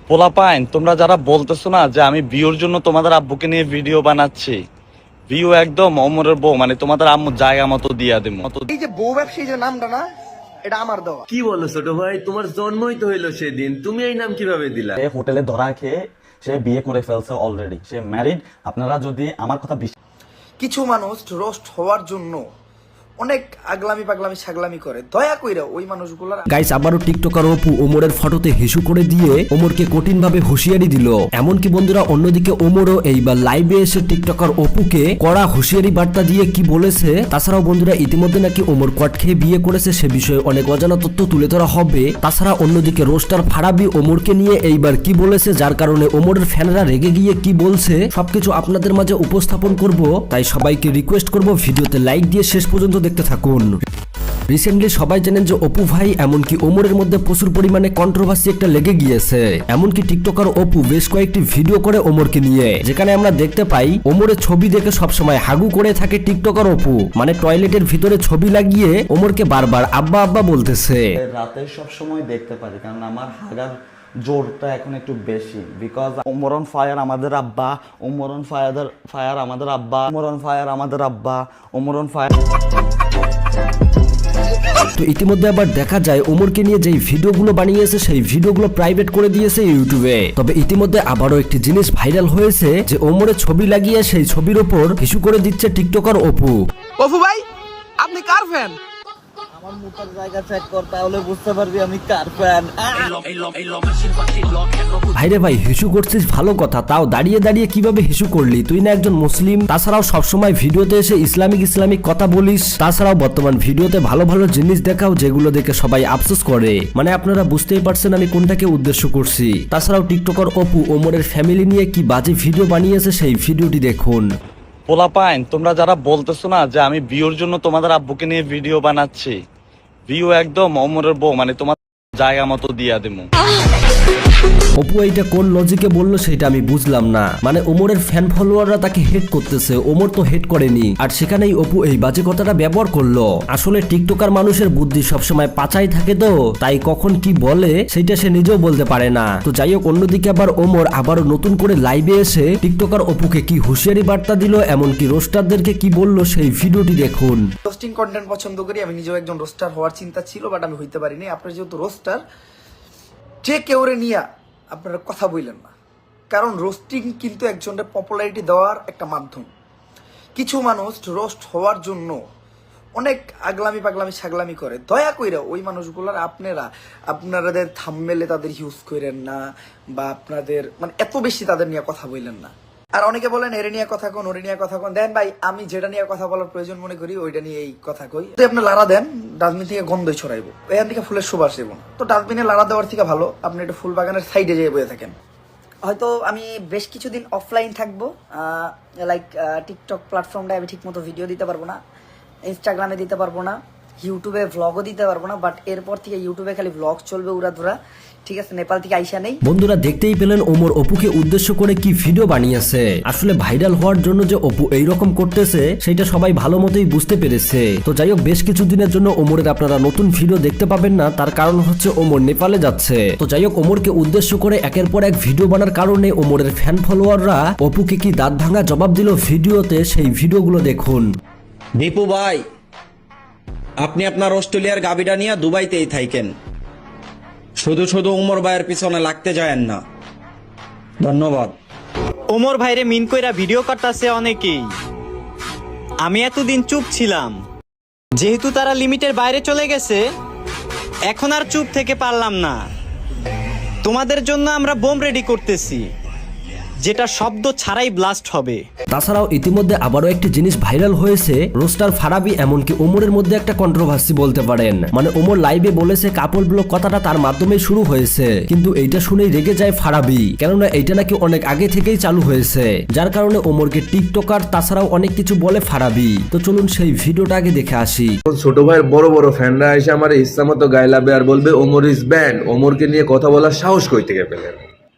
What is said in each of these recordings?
পোলাপাইন, তোমরা যারা বলতেছো না যে আমি ভিউর জন্য তোমাদের আব্বুকে নিয়ে ভিডিও বানাচ্ছি, ভিউ একদম অমরের বউ, মানে তোমাদের আম্মু জায়গা মতো দিয়া দেবো। এই যে বউ ব্যবসায়ী যে নামটা না, এটা আমার দেওয়া। কি বলো ছোট ভাই, তোমার জন্মই তো হইলো সেদিন, তুমি এই নাম কিভাবে দিলা? সে হোটেলে ধরা খেয়ে সে বিয়ে করে ফেলছে অলরেডি, সে ম্যারিড। আপনারা যদি আমার কথা কিছু মানুষ রোস্ট হওয়ার জন্য অনেক আগলামি পাগলামি ছাগলামি করে, দয়া কইরা ওই মানুষগুলোর। গাইস, আবারও টিকটকার অপু ওমরের ফটোতে হিসু করে দিয়ে ওমরকে কঠিন ভাবে হুঁশিয়ারি দিল। এমনকি বন্ধুরা, অন্যদিকে ওমরও এইবার লাইভে এসে টিকটকার অপুকে কড়া হুঁশিয়ারি বার্তা দিয়ে কি বলেছে। তাছাড়াও বন্ধুরা, ইতিমধ্যে নাকি ওমর কট খেয়ে বিয়ে করেছে, সে বিষয়ে অনেক অজানা তথ্য তুলে ধরা হবে। তাছাড়া অন্যদিকে রোস্টার ফারাবি ওমরকে নিয়ে এইবার কি বলেছে, যার কারণে ওমরের ফ্যানরা রেগে গিয়ে কি বলছে, সবকিছু আপনাদের মাঝে উপস্থাপন করব। তাই সবাইকে রিকোয়েস্ট করব ভিডিওতে লাইক দিয়ে শেষ পর্যন্ত দেখতে থাকুন। রিসেন্টলি সবাই জানেন যে অপু ভাই এমনকি ওমরের মধ্যে প্রচুর পরিমাণে কন্ট্রোভার্সি একটা লেগে গিয়েছে। এমনকি টিকটকার অপু বেশ কয়েকটি ভিডিও করে ওমরকে নিয়ে, যেখানে আমরা দেখতে পাই ওমরের ছবি দেখে সবসময় হাগু করে থাকে টিকটকার অপু, মানে টয়লেটের ভিতরে ছবি লাগিয়ে ওমরকে বারবার আব্বা আব্বা বলতেছে। রাতে সব সময় দেখতে পারি, কারণ আমার হাগার জোরটা এখন একটু বেশি, বিকজ ওমরন ফায়ার আমাদের আব্বা, ওমরন ফায়ার আমাদের আব্বা, ওমরন ফায়ার আমাদের আব্বা, ওমরন ফায়ার। তো ইতিমধ্যে আবার দেখা যায় ওমরকে নিয়ে যেই ভিডিওগুলো বানিয়েছে সেই ভিডিওগুলো প্রাইভেট করে দিয়েছে ইউটিউবে। তবে ইতিমধ্যে আবারও একটি জিনিস ভাইরাল হয়েছে যে ওমরের ছবি লাগিয়ে সেই ছবির ওপর হিসু করে দিচ্ছে টিকটকার অপু। অপু ভাই, আপনি কার ফ্যান? আমার মুখের জায়গা চেক কর, তাহলে বুঝতে পারবি আমি কার ফ্যান। ভাইরে ভাই, হিসু করছিস ভালো কথা, তাও দাঁড়িয়ে দাঁড়িয়ে কিভাবে হিসু করলি? তুই না একজন মুসলিম, তাছাড়াও সবসময় ভিডিওতে এসে ইসলামিক কথা বলিস, তাছাড়াও বর্তমান ভিডিওতে ভালো ভালো জিনিস দেখাও যেগুলো দেখে সবাই আফসোস করে। মানে আপনারা বুঝতেই পারছেন আমি কোনটাকে উদ্দেশ্য করছি। তাছাড়াও টিকটকার অপু ওমরের ফ্যামিলি নিয়ে কি বাজে ভিডিও বানিয়েছে সেই ভিডিওটি দেখুন। পোলাপাইন, তোমরা যারা বলতেছো না যে আমি ভিউর জন্য তোমাদের আব্বুকে নিয়ে ভিডিও বানাচ্ছি, ভিউ একদম অমরের বউ, মানে তোমার জায়গা মতো দিয়া দেবো। অপু এইটা কোন লজিকে বললো সেটা আমি বুঝলাম না। মানে ওমরের ফ্যান ফলোয়াররা তাকে হেট করতেছে, ওমর তো হেট করেনি, আর সেখানেই অপু এই বাজে কথাটা ব্যবহার করলো। আসলে টিকটকার মানুষের বুদ্ধি সবসময় পাচাই থাকে, তো তাই কখন কি বলে সেটা সে নিজেও বলতে পারে না। তো যাই হোক, অন্যদিকে আবার ওমর আবারও নতুন করে লাইভে এসে টিকটকার অপুকে কি হুঁশিয়ারি বার্তা দিল, এমনকি রোস্টারদেরকে কি বললো সেই ভিডিওটি দেখুন। রোস্টিং কন্টেন্ট পছন্দ করি, আমি নিজেও একজন রোস্টার হওয়ার চিন্তা ছিল, বাট আমি হইতে পারিনি। আপনার যেহেতু রোস্টার, যে কেউরে নিয়া আপনারা কথা বললেন না, কারণ রোস্টিং কিন্তু একজনের পপুলারিটি দেওয়ার একটা মাধ্যম। কিছু মানুষ রোস্ট হওয়ার জন্য অনেক আগলামি পাগলামি ছাগলামি করে, দয়া কইরা ওই মানুষগুলোর আপনাদের থাম্বনেলে তাদের ইউজ করেন না, বা আপনাদের মানে এত বেশি তাদের নিয়ে কথা বললেন না। আর অনেকে বলেন এরে নিয়ে কথা কোন, ওরে নিয়ে কথা কোন। দেন ভাই, আমি যেটা নিয়ে কথা বলার প্রয়োজন মনে করি ওইটা নিয়ে এই কথা কই। যদি আপনি লাড়া দেন, ডাস্টবিন থেকে গন্ধ ছড়াইবো, এখান থেকে ফুলের সুবাস এবো না। তো ডাস্টবিনে লাড়া দেওয়ার থেকে ভালো আপনি একটা ফুল বাগানের সাইডে যেয়ে বসে থাকেন। হয়তো আমি বেশ কিছুদিন অফলাইন থাকবো, লাইক টিকটক প্ল্যাটফর্মটায় আমি ঠিকমতো ভিডিও দিতে পারবো না, ইনস্টাগ্রামে দিতে পারবো না, ইউটিউবে ভ্লগও দিতে পারবো না। বাট এরপর থেকে ইউটিউবে খালি ভ্লগ চলবে উড়াধুরা, ঠিক আছে? নেপাল থেকে আইসা নেই। বন্ধুরা, দেখতেই পেলেন ওমর অপুকে উদ্দেশ্য করে কি ভিডিও বানিয়েছে। আসলে ভাইরাল হওয়ার জন্য যে অপু এইরকম করতেছে সেটা সবাই ভালো মতোই বুঝতে পেরেছে। তো যাই হোক, বেশ কিছুদিনের জন্য ওমরের আপনারা নতুন ভিডিও দেখতে পাবেন না, তার কারণ হচ্ছে ওমর নেপালে যাচ্ছে। তো যাই হোক, ওমরকে উদ্দেশ্য করে একের পর এক ভিডিও বানার কারণে ওমরের ফ্যান ফলোয়াররা অপুকে কি দাঁত ভাঙা জবাব দিল ভিডিওতে, সেই ভিডিওগুলো দেখুন। দীপু ভাই, আপনি আপনার অস্ট্রেলিয়ার গাবিটা নিয়ে দুবাইতেই থাকেন, শুধু শুধু উমর ভাইয়ের পিছনে লাগতে যায়েন না। ধন্যবাদ। ওমর ভাইরে মিন কইরা ভিডিও করতেছে অনেকেই। আমি এতদিন চুপ ছিলাম, যেহেতু তারা লিমিটের বাইরে চলে গেছে, এখন আর চুপ থেকে পারলাম না। তোমাদের জন্য আমরা বোম রেডি করতেছি, যেটা শব্দ ছাড়াই ব্লাস্ট হবে। তাছাড়াও ইতিমধ্যে আবারও একটি জিনিস ভাইরাল হয়েছে, রোস্টার ফারাবি এমনকি ওমরের মধ্যে একটা কন্ট্রোভার্সি বলতে পারেন। মানে ওমর লাইভে বলেছে কাপল ব্লক কথাটা তার মাধ্যমে শুরু হয়েছে, কিন্তু এইটা শুনেই রেগে যায় ফারাবি, কেননা এইটা নাকি অনেক আগে থেকেই চালু হয়েছে, যার কারণে ওমরকে টিকটকার তাছাড়াও অনেক কিছু বলে ফারাবি। তো চলুন সেই ভিডিওটা আগে দেখে আসি। ছোট ভাইয়ের বড় বড় ফ্যানরা এসে আমার ইচ্ছা মতো গাইলাবে আর বলবে ওমর ইজ ব্যান্ড। ওমরকে নিয়ে কথা বলার সাহস কই থেকে পেলেন?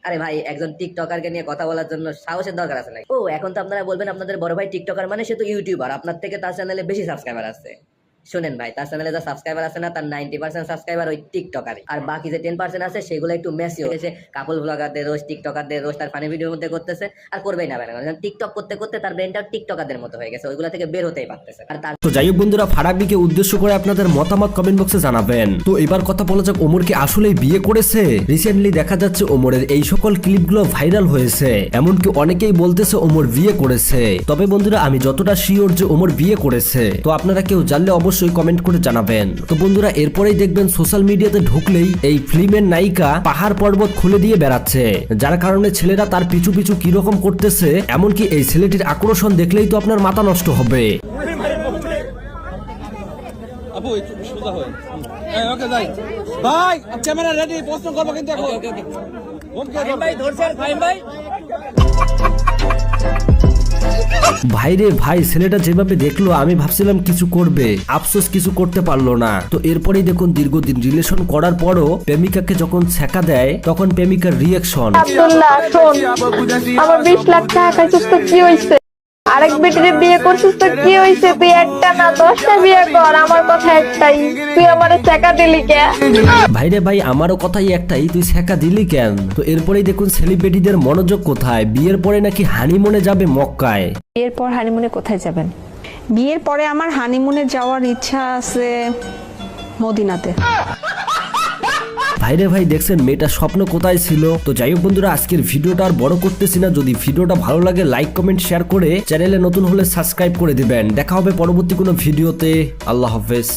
আরে ভাই, একজন টিকটকারকে নিয়ে কথা বলার জন্য সাহসের দরকার আছে নাকি? ও, এখন তো আপনারা বলবেন আপনাদের বড় ভাই টিকটকার মানে সে তো ইউটিউবার, আপনার থেকে তার চ্যানেলে বেশি সাবস্ক্রাইবার আছে, শুনেন ভাই, তার চ্যানেলে যা সাবস্ক্রাইবার আছে না, তার 90% সাবস্ক্রাইবার ওই টিকটকারে, আর বাকি যে 10% আছে সেগুলো একটু মেসি হয়েছে, কাপল ব্লগারদের রোস্ট, টিকটকারদের রোস্ট আর ফানি ভিডিওর মধ্যে করতেছে, আর করবেই না বেলা, কারণ টিকটক করতে করতে তার ব্রেনটা টিকটকারদের মতো হয়ে গেছে, ওইগুলো থেকে বের হতেই পারতেছে। আর তার তো যাই হোক বন্ধুরা, ফারাবিকে উদ্দেশ্য করে আপনাদের মতামত কমেন্ট বক্সে জানাবেন। তো এবার কথা বলা যাক, ওমর কি আসলেই বিয়ে করেছে? রিসেন্টলি দেখা যাচ্ছে ওমরের এই সকল ক্লিপগুলো ভাইরাল হয়েছে, এমনকি অনেকেই বলতেছে ওমর বিয়ে করেছে। তবে বন্ধুরা, আমি যতটা শিওর যে ওমর বিয়ে করেছে, তো আপনারা কেউ জানলে অবশ্যই কমেন্ট করে জানাবেন। তো বন্ধুরা, এরপরেই দেখবেন সোশ্যাল মিডিয়াতে ঢুকলেই এই ফিল্মের নায়িকা পাহাড় পর্বত খুলে দিয়ে বেড়াচ্ছে, যার কারণে ছেলেরা তার পিছু পিছু কিরকম করতেছে, এমনকি এই ছেলেটির আকর্ষণ দেখলেই তো আপনার মাথা নষ্ট হবে। আপু একটু সোজা হয়। ওকে যাই ভাই, ক্যামেরা রেডি, প্রশ্ন করবো কিন্তু এখন। ভাই ধরছেন ভাই ভাইরে ভাই, ছেলেটা যেভাবে দেখলো আমি ভাবছিলাম কিছু করবে, আফসোস কিছু করতে পারলো না। তো এরপরেই দেখুন, দীর্ঘদিন রিলেশন করার পরও প্রেমিকাকে যখন ছ্যাঁকা দেয় তখন প্রেমিকার রিয়াকশন। আব্দুল্লাহ শোন, আমার 20 লাখ টাকা খাইছিস তো কি হইছে? আরেক বেটিরে বিয়ে করছিস তো কি হইছে? তুই একটা না 10টা বিয়ে কর, আমার কথা একটাই, তুই আমারে টাকা দিলি কে? ভাইরে ভাই, আমারও কথাই একটাই, তুই ছ্যাঁকা দিলি কেন? তো এরপরেই দেখুন সেলিব্রিটিদের মনোযোগ কোথায়, বিয়ের পরে নাকি হানিমুনে যাবে মক্কায়। বিয়ের পর হানিমুনে কোথায় যাবেন? বিয়ের পরে আমার হানিমুনে যাওয়ার ইচ্ছা আছে মদিনাতে। ভাইরে ভাই, দেখছেন মেয়েটার স্বপ্ন কোথায় ছিল। তো যাই হোক বন্ধুরা, আজকের ভিডিওটা আর বড় করতেছি না। যদি ভিডিওটা ভালো লাগে লাইক কমেন্ট শেয়ার করে চ্যানেলে নতুন হলে সাবস্ক্রাইব করে দিবেন। দেখা হবে পরবর্তী কোনো ভিডিওতে। আল্লাহ হাফেজ।